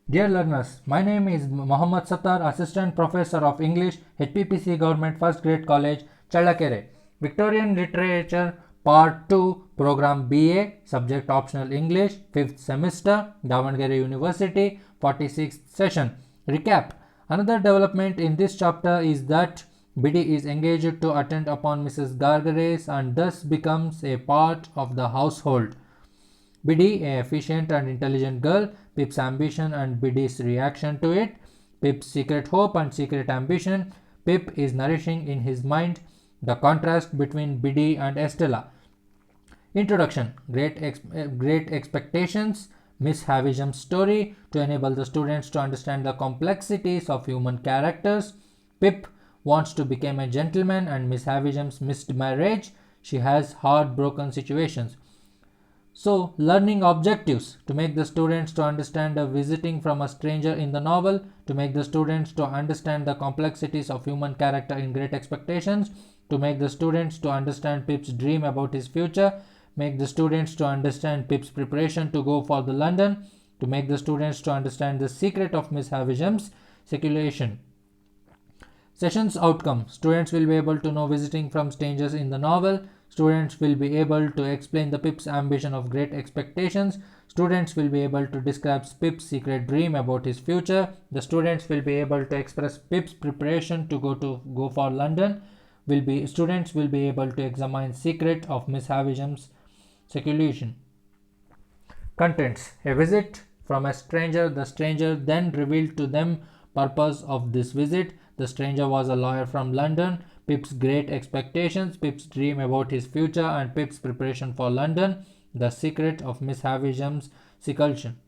Dear learners, my name is Mohammad Sattar, Assistant Professor of English, HPPC Government First Grade College, Challakere. Victorian Literature Part 2, Program BA, Subject Optional English, 5th Semester, Davangere University, 46th Session. Recap. Another development in this chapter is that Biddy is engaged to attend upon Mrs. Gargares and thus becomes a part of the household. Biddy, a efficient and intelligent girl, Pip's ambition and Biddy's reaction to it, Pip's secret hope and secret ambition. Pip is nourishing in his mind the contrast between Biddy and Estella. Introduction. Great expectations. Miss Havisham's story to enable the students to understand the complexities of human characters. Pip wants to become a gentleman and Miss Havisham's missed marriage. She has heartbroken situations. So, learning objectives to make the students to understand the visiting from a stranger in the novel, to make the students to understand the complexities of human character in Great Expectations, to make the students to understand Pip's dream about his future, make the students to understand Pip's preparation to go for the London, to make the students to understand the secret of Miss Havisham's circulation. Sessions outcome. Students will be able to know visiting from strangers in the novel. Students will be able to explain the Pip's ambition of Great Expectations. Students will be able to describe Pip's secret dream about his future. The students will be able to express Pip's preparation to go for London. Students will be able to examine secret of Miss Havisham's circulation. Contents. A visit from a stranger. The stranger then revealed to them purpose of this visit. The stranger was a lawyer from London. Pip's great expectations, Pip's dream about his future, and Pip's preparation for London. The secret of Miss Havisham's circulation.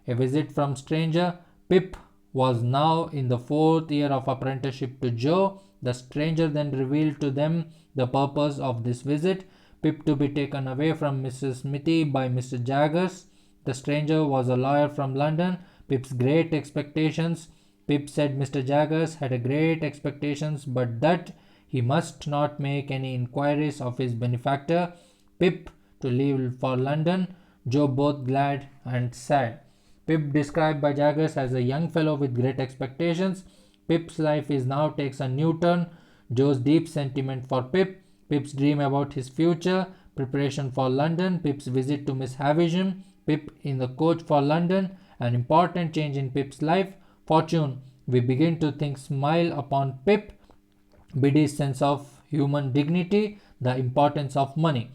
A visit from stranger. Pip was now in the 4th year of apprenticeship to Joe. The stranger then revealed to them the purpose of this visit. Pip to be taken away from Mrs. Smithy by Mr. Jaggers. The stranger was a lawyer from London. Pip's great expectations. Pip said Mr. Jaggers had a great expectations, but that he must not make any inquiries of his benefactor. Pip to leave for London. Joe both glad and sad. Pip described by Jaggers as a young fellow with great expectations. Pip's life is now takes a new turn. Joe's deep sentiment for Pip. Pip's dream about his future. Preparation for London. Pip's visit to Miss Havisham. Pip in the coach for London. An important change in Pip's life. Fortune. We begin to think smile upon Pip. Biddy's sense of human dignity. The importance of money.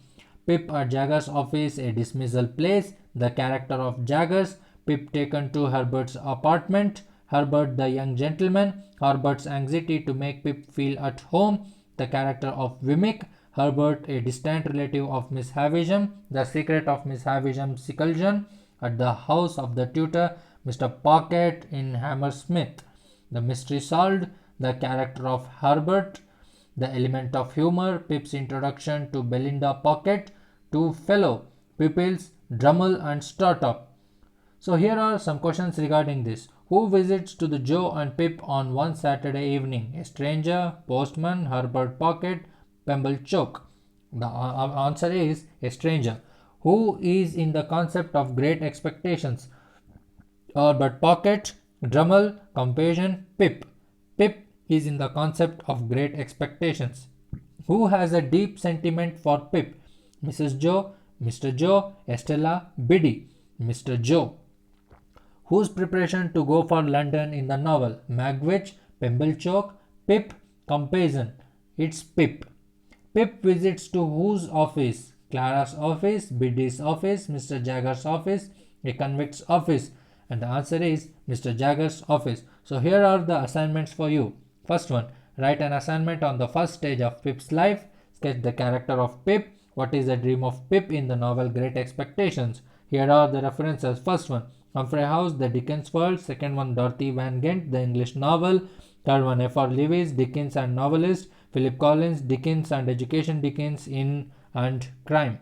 Pip at Jaggers' office, a dismissal place. The character of Jaggers. Pip taken to Herbert's apartment. Herbert the young gentleman. Herbert's anxiety to make Pip feel at home. The character of Wemmick. Herbert, a distant relative of Miss Havisham. The secret of Miss Havisham's seclusion. At the house of the tutor, Mr. Pocket in Hammersmith. The mystery solved. The character of Herbert. The element of humor. Pip's introduction to Belinda Pocket. Two fellow pupils, Drummle and Startup. So here are some questions regarding this. Who visits to the Joe and Pip on one Saturday evening? A stranger, postman, Herbert Pocket, Pumblechook. The answer is a stranger. Who is in the concept of Great Expectations? Herbert Pocket, Drummle, Compassion, Pip. Pip is in the concept of Great Expectations. Who has a deep sentiment for Pip? Mrs. Joe, Mr. Joe, Estella, Biddy. Mr. Joe. Whose preparation to go for London in the novel? Magwitch, Pumblechook, Pip, Compassion. It's Pip. Pip visits to whose office? Clara's office, Biddy's office, Mr. Jaggers' office, a convict's office. And the answer is Mr. Jaggers' office. So here are the assignments for you. First one, write an assignment on the first stage of Pip's life. Sketch the character of Pip. What is the dream of Pip in the novel Great Expectations? Here are the references. First one, Humphrey House, The Dickens World. Second one, Dorothy Van Ghent, The English Novel. Third one, F.R. Lewis, Dickens and Novelist. Philip Collins, Dickens and Education, Dickens in and Crime.